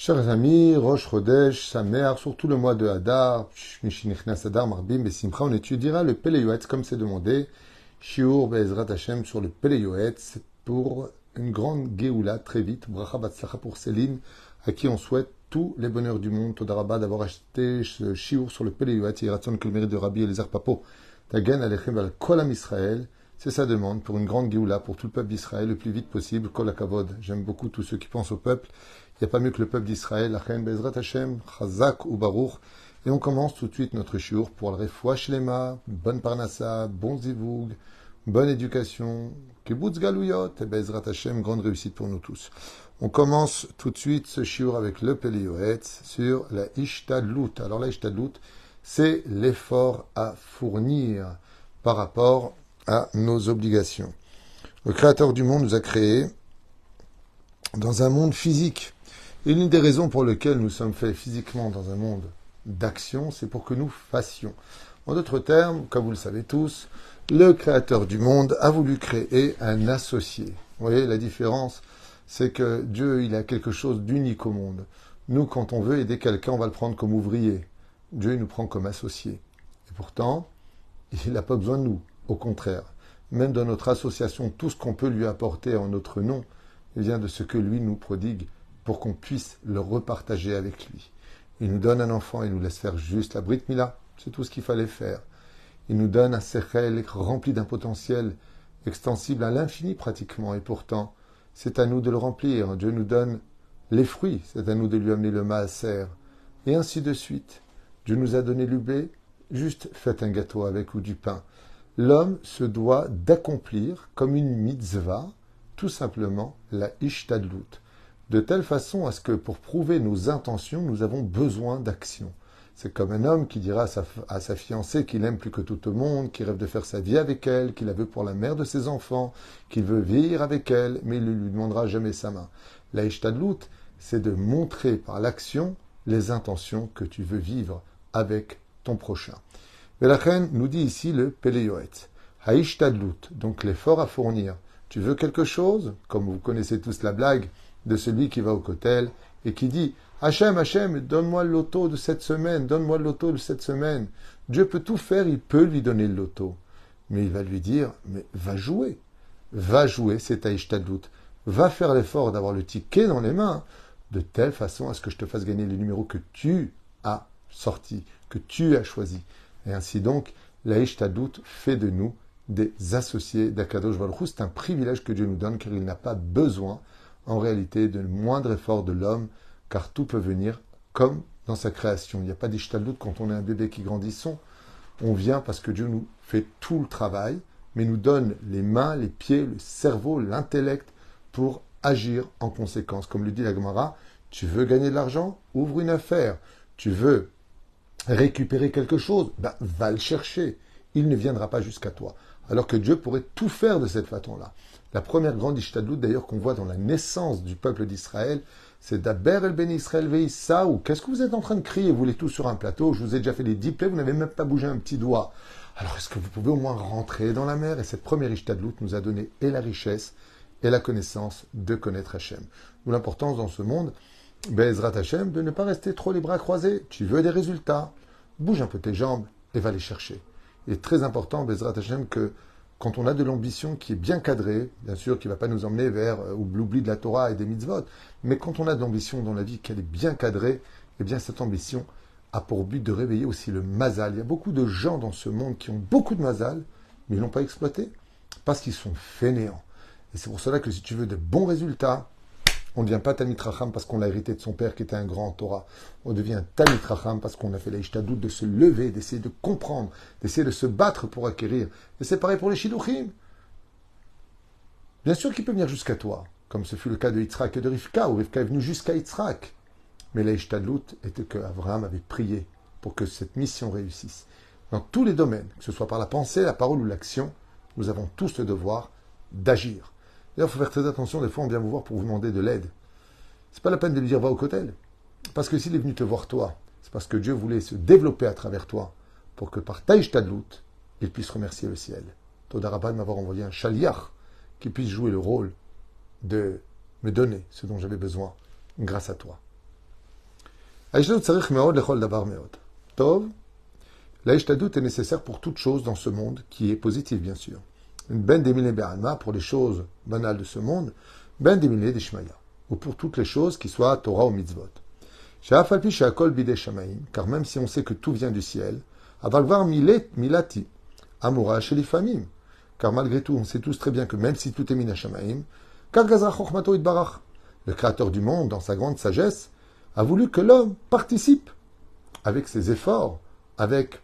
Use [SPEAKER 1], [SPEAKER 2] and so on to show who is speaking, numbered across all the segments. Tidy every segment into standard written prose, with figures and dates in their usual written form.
[SPEAKER 1] Chers amis, Rosh Chodesh, Sameach, surtout le mois de Hadar, Mishinichnas Hadar, Marbim et Simcha, on étudiera le Pele Yoetz comme c'est demandé, Shiur Be'ezrat Hashem sur le Pele Yoetz pour une grande Géoula très vite, Bracha Batzlacha pour Céline, à qui on souhaite tous les bonheurs du monde. Todarabah d'avoir acheté ce Shiur sur le Pele Yoetz, Yiratson que le mérite de Rabbi Eliezer Papo, Tagen Alechem al Kolam Israël. C'est sa demande pour une grande Géoula, pour tout le peuple d'Israël, le plus vite possible, Kol HaKavod. J'aime beaucoup tous ceux qui pensent au peuple. Il n'y a pas mieux que le peuple d'Israël, Lachen Bezrat Hashem, Chazak ou Baruch. Et on commence tout de suite notre shiur pour le Refoua Shlema, bonne Parnassa, bon Zivoug, bonne éducation, Kibbutz Galouyot, et Bezrat Hashem, grande réussite pour nous tous. On commence tout de suite ce shiur avec le Pele Yoetz sur la Ishtadlut. Alors la Ishtadlut, c'est l'effort à fournir par rapport à nos obligations. Le Créateur du monde nous a créés dans un monde physique. Et l'une des raisons pour lesquelles nous sommes faits physiquement dans un monde d'action, c'est pour que nous fassions. En d'autres termes, comme vous le savez tous, le Créateur du monde a voulu créer un associé. Vous voyez, la différence, c'est que Dieu, il a quelque chose d'unique au monde. Nous, quand on veut aider quelqu'un, on va le prendre comme ouvrier. Dieu, il nous prend comme associé. Et pourtant, il n'a pas besoin de nous. Au contraire, même dans notre association, tout ce qu'on peut lui apporter en notre nom vient de ce que lui nous prodigue pour qu'on puisse le repartager avec lui. Il nous donne un enfant, il nous laisse faire juste la Brit Mila, c'est tout ce qu'il fallait faire. Il nous donne un sechel rempli d'un potentiel extensible à l'infini pratiquement, et pourtant, c'est à nous de le remplir. Dieu nous donne les fruits, c'est à nous de lui amener le maaser, et ainsi de suite. Dieu nous a donné du blé, juste faites un gâteau avec ou du pain. L'homme se doit d'accomplir comme une mitzvah, tout simplement la ishtadlut, de telle façon à ce que pour prouver nos intentions, nous avons besoin d'action. C'est comme un homme qui dira à sa fiancée qu'il aime plus que tout le monde, qu'il rêve de faire sa vie avec elle, qu'il la veut pour la mère de ses enfants, qu'il veut vieillir avec elle, mais il ne lui demandera jamais sa main. La ishtadlut, c'est de montrer par l'action les intentions que tu veux vivre avec ton prochain. Velachem nous dit ici le Pele Yoetz. Haishtadlut, donc l'effort à fournir. Tu veux quelque chose, comme vous connaissez tous la blague de celui qui va au kotel et qui dit Hachem, Hachem, donne-moi le loto de cette semaine, donne-moi le loto de cette semaine. Dieu peut tout faire, il peut lui donner le loto. Mais il va lui dire, mais va jouer, c'est ta ishtadlut. Va faire l'effort d'avoir le ticket dans les mains, de telle façon à ce que je te fasse gagner les numéros que tu as sortis, que tu as choisis. Et ainsi donc, la ishtadlut fait de nous des associés d'Akadosh Baruch Hu. C'est un privilège que Dieu nous donne, car il n'a pas besoin, en réalité, de moindre effort de l'homme, car tout peut venir comme dans sa création. Il n'y a pas d'ishtadlut quand on est un bébé qui grandit. On vient parce que Dieu nous fait tout le travail, mais nous donne les mains, les pieds, le cerveau, l'intellect pour agir en conséquence. Comme le dit la Gemara, tu veux gagner de l'argent, ouvre une affaire. Tu veux récupérer quelque chose, va le chercher. Il ne viendra pas jusqu'à toi. Alors que Dieu pourrait tout faire de cette façon-là. La première grande ishtadlut, d'ailleurs, qu'on voit dans la naissance du peuple d'Israël, c'est Daber el Ben Israël veissa, ou qu'est-ce que vous êtes en train de crier, vous les tous sur un plateau, je vous ai déjà fait les 10 plaies, vous n'avez même pas bougé un petit doigt. Alors est-ce que vous pouvez au moins rentrer dans la mer? Et cette première ishtadlut nous a donné et la richesse et la connaissance de connaître Hachem. D'où l'importance dans ce monde, Be'ezrat Hashem, de ne pas rester trop les bras croisés. Tu veux des résultats, bouge un peu tes jambes et va les chercher. Il est très important, Be'ezrat Hashem, que quand on a de l'ambition qui est bien cadrée, bien sûr, qui ne va pas nous emmener vers l'oubli de la Torah et des mitzvot, mais quand on a de l'ambition dans la vie, qu'elle est bien cadrée, eh bien cette ambition a pour but de réveiller aussi le mazal. Il y a beaucoup de gens dans ce monde qui ont beaucoup de mazal, mais ils ne l'ont pas exploité, parce qu'ils sont fainéants. Et c'est pour cela que si tu veux de bons résultats, on ne devient pas Talmid Chacham parce qu'on l'a hérité de son père qui était un grand Torah. On devient Talmid Chacham parce qu'on a fait la ishtadlut de se lever, d'essayer de comprendre, d'essayer de se battre pour acquérir. Et c'est pareil pour les Shidduchim. Bien sûr qu'il peut venir jusqu'à toi, comme ce fut le cas de Yitzhak et de Rivka, où Rivka est venue jusqu'à Yitzhak. Mais la ishtadlut était que Abraham avait prié pour que cette mission réussisse. Dans tous les domaines, que ce soit par la pensée, la parole ou l'action, nous avons tous le devoir d'agir. D'ailleurs, il faut faire très attention, des fois on vient vous voir pour vous demander de l'aide. C'est pas la peine de lui dire va au kotel. Parce que s'il est venu te voir toi, c'est parce que Dieu voulait se développer à travers toi, pour que par ta ishtadlut, il puisse remercier le ciel. Todarabah de m'avoir envoyé un shaliach qui puisse jouer le rôle de me donner ce dont j'avais besoin grâce à toi. Haïchtadut tzarich meod lechol davar meod. Tov, l'haïchtadut est nécessaire pour toute chose dans ce monde qui est positive, bien sûr. Une ben demile be'alma pour les choses banales de ce monde, ben demile d'ishmaya, ou pour toutes les choses qui soient Torah ou mitzvot. She'af al pi she'akol bidei shamayim, car même si on sait que tout vient du ciel, avalvar milati, amura shelifamim, car malgré tout, on sait tous très bien que même si tout est mina shamayim, car gazra chokhmato itbarach, le créateur du monde, dans sa grande sagesse, a voulu que l'homme participe avec ses efforts, avec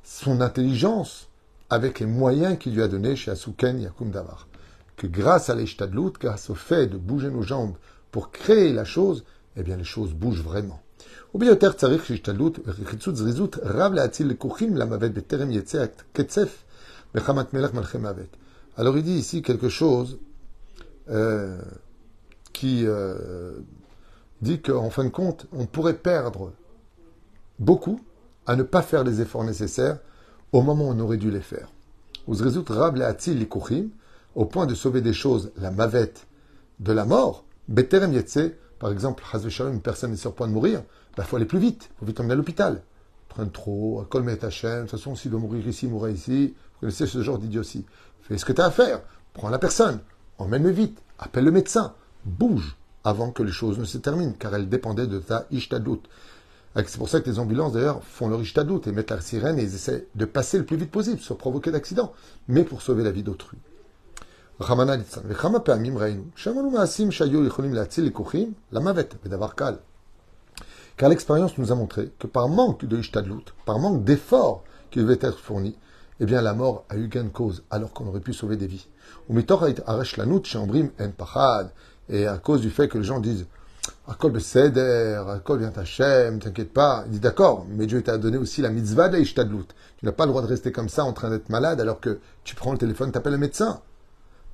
[SPEAKER 1] son intelligence, avec les moyens qu'il lui a donnés chez Asuken Yakum Davar. Que grâce à l'Ishtadlut, grâce au fait de bouger nos jambes pour créer la chose, eh bien les choses bougent vraiment. וביותר צריך שהשתדלות וחיצות זריזות רב להציל לקוחים למוות בטרם יצא קצף מחמת מלך מלכי מוות. Alors il dit ici quelque chose qui dit qu'en fin de compte, on pourrait perdre beaucoup à ne pas faire les efforts nécessaires au moment où on aurait dû les faire. Uzrizut rab le'atzil likuchim, au point de sauver des choses, la mavette de la mort, beterem yetse, par exemple, une personne est sur le point de mourir, il faut aller plus vite, il faut vite emmener à l'hôpital. Train de trop, alcool met Hachem, de toute façon, s'il doit mourir ici, mourra ici. Vous connaissez ce genre d'idiotie. Fais ce que tu as à faire, prends la personne, emmène-le vite, appelle le médecin, bouge avant que les choses ne se terminent, car elles dépendaient de ta ishtadlut. C'est pour ça que les ambulances, d'ailleurs, font leur ishtadlut et mettent la sirène et ils essaient de passer le plus vite possible, sans provoquer d'accident, mais pour sauver la vie d'autrui. Ramana litzan. וכמה פעמים ראינו שאמרנו מעשים שהיו יכולים להציל לקוחים למוות בדבר קל. Car l'expérience nous a montré que par manque de ishtadlut, par manque d'efforts qui devaient être fournis, eh bien la mort a eu gain de cause alors qu'on aurait pu sauver des vies. ומתוך הרשלנות שאומרים אין פחד, et à cause du fait que les gens disent Akol beseder, Akol vient Hachem, t'inquiète pas. Il dit d'accord, mais Dieu t'a donné aussi la mitzvah de l'ishtadlut. Tu n'as pas le droit de rester comme ça en train d'être malade alors que tu prends le téléphone, t'appelles le médecin.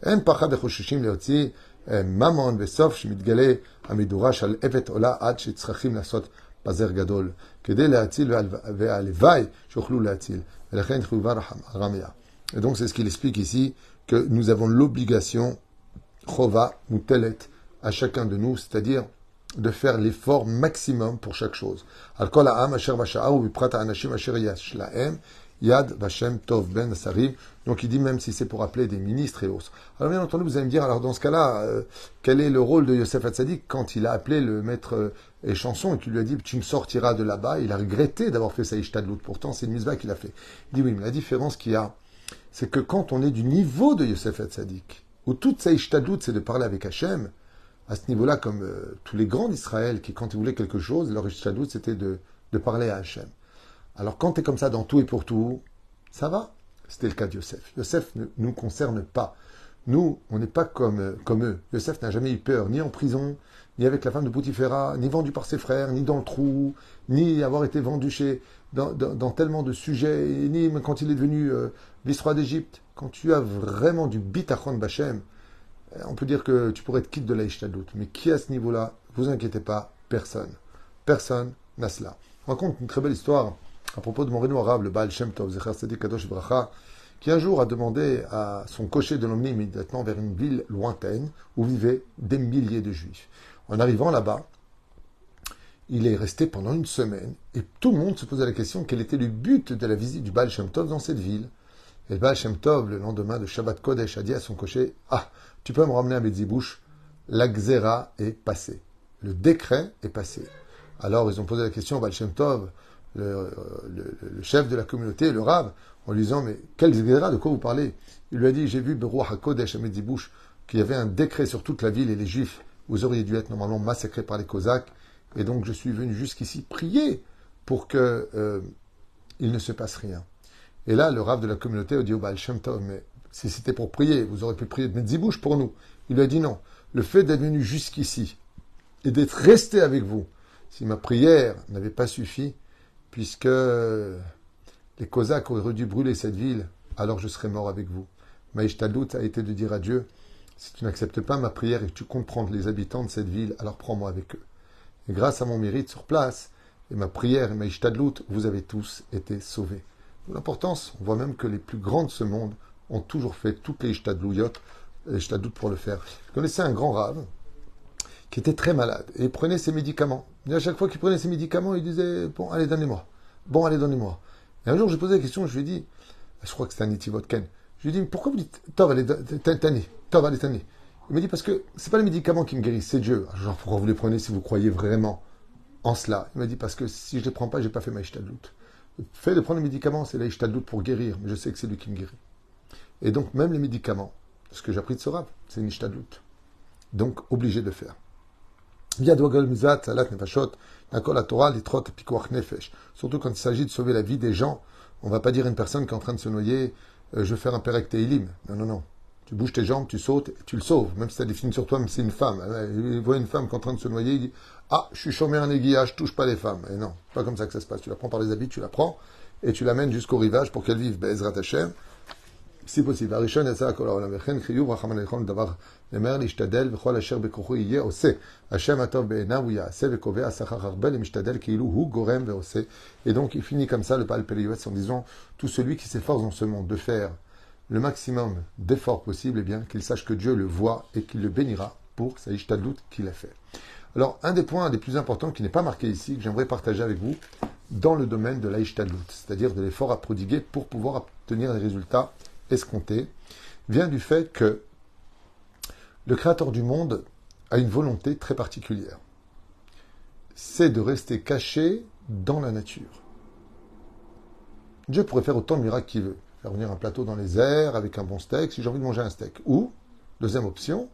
[SPEAKER 1] אין פחד וחוששים להוציא ממון בסוף שמתגלה המדורש על אבט עולה עד שצריכים לעשות פזר גדול כדי להציל והלוואי שיוכלו להציל ולכן חיובה רמיה. Et donc c'est ce qu'il explique ici que nous avons l'obligation chova mutelet à chacun de nous, c'est-à-dire de faire l'effort maximum pour chaque chose. Al kol ha'am asher vasha'ar ubiprat ha'anashim asher yesh lahem Yad Vashem Tov Ben Sarim. Donc il dit même si c'est pour appeler des ministres et autres. Alors bien entendu, vous allez me dire, alors dans ce cas-là, quel est le rôle de Yosef Hatzadik quand il a appelé le maître Échanson et qu'il lui a dit tu me sortiras de là-bas. Il a regretté d'avoir fait sa ishtadlut. Pourtant, c'est une mitzvah qu'il a fait. Il dit oui, mais la différence qu'il y a, c'est que quand on est du niveau de Yosef Hatzadik, où toute sa ishtadlut, c'est de parler avec Hachem, à ce niveau-là, comme tous les grands d'Israël qui, quand ils voulaient quelque chose, leur ishtadlut, c'était de parler à Hachem. Alors quand tu es comme ça dans tout et pour tout, ça va. C'était le cas de Yosef. Yosef ne nous concerne pas. Nous, on n'est pas comme eux. Yosef n'a jamais eu peur, ni en prison, ni avec la femme de Poutifera, ni vendu par ses frères, ni dans le trou, ni avoir été vendu dans tellement de sujets, ni quand il est devenu vice-roi d'Égypte. Quand tu as vraiment du bitachon bachem, on peut dire que tu pourrais être quitte de la ishtadlut. Mais qui à ce niveau-là, vous inquiétez pas, personne. Personne n'a cela. On raconte une très belle histoire à propos de mon Rénou arabe, le Baal Shem Tov, Zecher Tzadik Kadosh Bracha, qui un jour a demandé à son cocher de l'emmener immédiatement vers une ville lointaine où vivaient des milliers de juifs. En arrivant là-bas, il est resté pendant une semaine et tout le monde se posait la question quel était le but de la visite du Baal Shem Tov dans cette ville. Et le Baal Shem Tov, le lendemain de Shabbat Kodesh, a dit à son cocher tu peux me ramener à Betzibouche, la Gzera est passée. Le décret est passé. Alors ils ont posé la question au Baal Shem Tov, le chef de la communauté, le Rav, en lui disant, mais quel Gzera, de quoi vous parlez? Il lui a dit, j'ai vu Beruach HaKodesh à Metzibouche, qu'il y avait un décret sur toute la ville et les Juifs, vous auriez dû être normalement massacrés par les Cosaques, et donc je suis venu jusqu'ici prier pour que il ne se passe rien. Et là, le Rav de la communauté a dit au Baal Shem Tov, mais si c'était pour prier, vous auriez pu prier de Metzibouche pour nous. Il lui a dit non, le fait d'être venu jusqu'ici et d'être resté avec vous, si ma prière n'avait pas suffi, puisque les Cosaques auraient dû brûler cette ville, alors je serais mort avec vous. Ma ishtadlut a été de dire à Dieu, si tu n'acceptes pas ma prière et que tu comptes prendre les habitants de cette ville, alors prends-moi avec eux. Et grâce à mon mérite sur place, et ma prière et ma ishtadlut, vous avez tous été sauvés. L'importance, on voit même que les plus grands de ce monde ont toujours fait toutes les ishtadlouyot, pour le faire. Je connaissais un grand rave qui était très malade et il prenait ses médicaments. Et à chaque fois qu'il prenait ses médicaments, il disait, bon, allez, donnez-moi. Bon, allez, donnez-moi. Et un jour, j'ai posé la question, je lui ai dit, je crois que c'était un Itivodken. Je lui ai dit, mais pourquoi vous dites, Tov, allez, tanné, Tov, allez, tanné. Il m'a dit, parce que c'est pas les médicaments qui me guérissent, c'est Dieu. Genre, pourquoi vous les prenez si vous croyez vraiment en cela? Il m'a dit, parce que si je les prends pas, j'ai pas fait ma ishtadlout. Le fait de prendre les médicaments, c'est la ishtadlout pour guérir, mais je sais que c'est lui qui me guérit. Et donc, même les médicaments, ce que j'ai appris de ce rab, c'est une ishtadlout. Donc, obligé de le faire. Surtout quand il s'agit de sauver la vie des gens. On ne va pas dire à une personne qui est en train de se noyer, je vais faire un Perek Teilim. Non, non, non. Tu bouges tes jambes, tu sautes, et tu le sauves. Même si tu as des films sur toi, même si c'est une femme. Il voit une femme qui est en train de se noyer, il dit, ah, je suis chômé un aiguillage, je touche pas les femmes. Et non, c'est pas comme ça que ça se passe. Tu la prends par les habits, tu la prends, et tu l'amènes jusqu'au rivage pour qu'elle vive Be'ezrat Hashem. Si possible. הראשון יצא כל העולם, וכן חיוב רחמן לכל דבר למהר להשתדל וכל אשר בכוחו יהיה עושה. השם הטוב בעיניו הוא יעשה וקובע שכר הרבה למשתדל כאילו הוא גורם ועושה. Et donc il finit comme ça le Baal Peleyuetz en disant tout celui qui s'efforce dans ce monde de faire le maximum d'efforts possible, eh bien qu'il sache que Dieu le voit et qu'il le bénira pour sa ishtadlout qu'il a fait. Alors un des points des plus importants qui n'est pas marqué ici, que j'aimerais partager avec vous, dans le domaine de la ishtadlout, c'est-à-dire de l'effort à prodiguer pour pouvoir obtenir des résultats escompté, vient du fait que le Créateur du monde a une volonté très particulière. C'est de rester caché dans la nature. Dieu pourrait faire autant de miracles qu'il veut. Faire venir un plateau dans les airs avec un bon steak, si j'ai envie de manger un steak. Ou, deuxième option,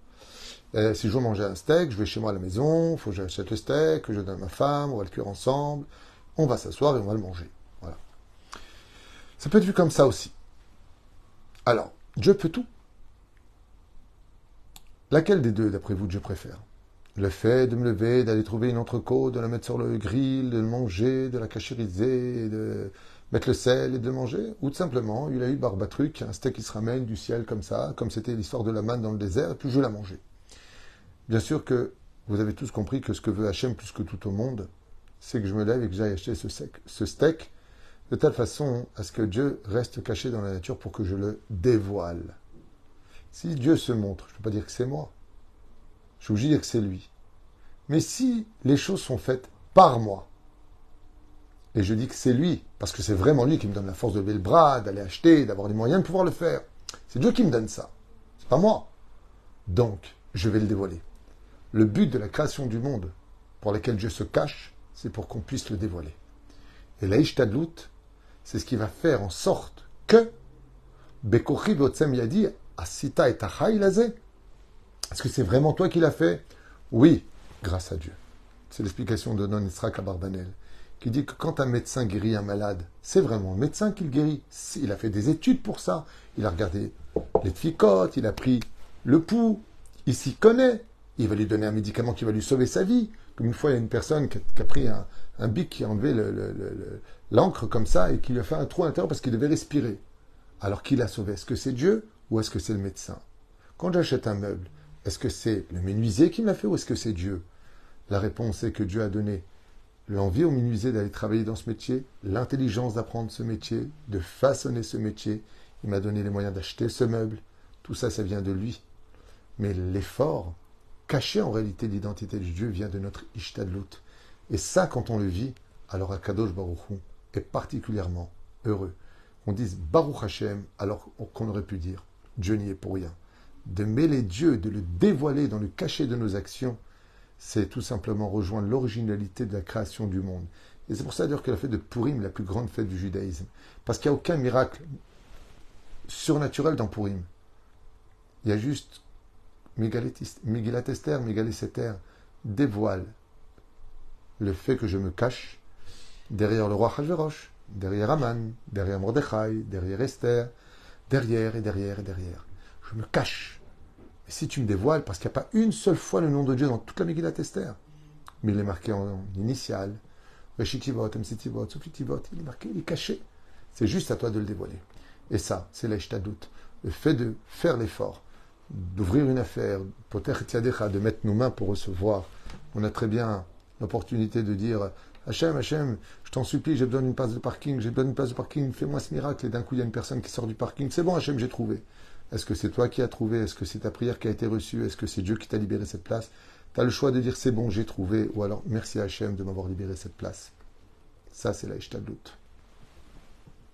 [SPEAKER 1] si je veux manger un steak, je vais chez moi à la maison, il faut que j'achète le steak, que je donne à ma femme, on va le cuire ensemble, on va s'asseoir et on va le manger. Voilà. Ça peut être vu comme ça aussi. Alors, Dieu peut tout. Laquelle des deux, d'après vous, Dieu préfère? Le fait de me lever, d'aller trouver une entrecôte, de la mettre sur le grill, de le manger, de la cachériser, de mettre le sel et de le manger? Ou tout simplement, il a eu barbatruc, un steak qui se ramène du ciel comme ça, comme c'était l'histoire de la manne dans le désert, et puis je l'ai mangé. Bien sûr que vous avez tous compris que ce que veut Hachem plus que tout au monde, c'est que je me lève et que j'aille acheter ce steak, de telle façon à ce que Dieu reste caché dans la nature pour que je le dévoile. Si Dieu se montre, je ne peux pas dire que c'est moi. Je vous dire que c'est lui. Mais si les choses sont faites par moi, et je dis que c'est lui, parce que c'est vraiment lui qui me donne la force de lever le bras, d'aller acheter, d'avoir les moyens de pouvoir le faire. C'est Dieu qui me donne ça. C'est pas moi. Donc, je vais le dévoiler. Le but de la création du monde, pour lequel Dieu se cache, c'est pour qu'on puisse le dévoiler. Et la Ishtadlout, c'est ce qui va faire en sorte que Bekochi Votsem Yadi Asita et Tachai Lazé. Est-ce que c'est vraiment toi qui l'as fait? Oui, grâce à Dieu. C'est l'explication de Non Yitzhak Abarbanel, qui dit que quand un médecin guérit un malade, c'est vraiment un médecin qui le guérit. Il a fait des études pour ça. Il a regardé les tfikot, il a pris le pouls, il s'y connaît. Il va lui donner un médicament qui va lui sauver sa vie. Comme une fois, il y a une personne qui a pris un bic qui a enlevé l'encre comme ça et qui lui a fait un trou à l'intérieur parce qu'il devait respirer. Alors qui l'a sauvé? Est-ce que c'est Dieu ou est-ce que c'est le médecin? Quand j'achète un meuble, est-ce que c'est le menuisier qui me l'a fait ou est-ce que c'est Dieu? La réponse est que Dieu a donné l'envie au menuisier d'aller travailler dans ce métier, l'intelligence d'apprendre ce métier, de façonner ce métier. Il m'a donné les moyens d'acheter ce meuble. Tout ça, ça vient de lui. Mais l'effort caché en réalité l'identité de Dieu vient de notre Ishtadlout. Et ça, quand on le vit, alors Akadosh Baruch Hu est particulièrement heureux. On dise Baruch Hashem alors qu'on aurait pu dire Dieu n'y est pour rien. De mêler Dieu, de le dévoiler dans le cachet de nos actions, c'est tout simplement rejoindre l'originalité de la création du monde. Et c'est pour ça d'ailleurs que la fête de Purim est la plus grande fête du judaïsme. Parce qu'il n'y a aucun miracle surnaturel dans Purim. Il y a juste Megillat Esther, Megillat Esther dévoile le fait que je me cache derrière le roi Achashverosh, derrière Aman, derrière Mordechai, derrière Esther, derrière et derrière et derrière. Je me cache. Et si tu me dévoiles, parce qu'il n'y a pas une seule fois le nom de Dieu dans toute la Megillat Esther, mais il est marqué en initial, Reshitivot, Msitivot, Sofitivot, il est marqué, il est caché. C'est juste à toi de le dévoiler. Et ça, c'est la Ishtadlout. Le fait de faire l'effort, d'ouvrir une affaire, de mettre nos mains pour recevoir. On a très bien l'opportunité de dire Hachem, Hachem, je t'en supplie, j'ai besoin d'une place de parking, fais-moi ce miracle. Et d'un coup, il y a une personne qui sort du parking. C'est bon, Hachem, j'ai trouvé. Est-ce que c'est toi qui as trouvé? Est-ce que c'est ta prière qui a été reçue? Est-ce que c'est Dieu qui t'a libéré cette place? Tu as le choix de dire c'est bon, j'ai trouvé, ou alors merci Hachem de m'avoir libéré cette place. Ça, c'est la Ishtadlout.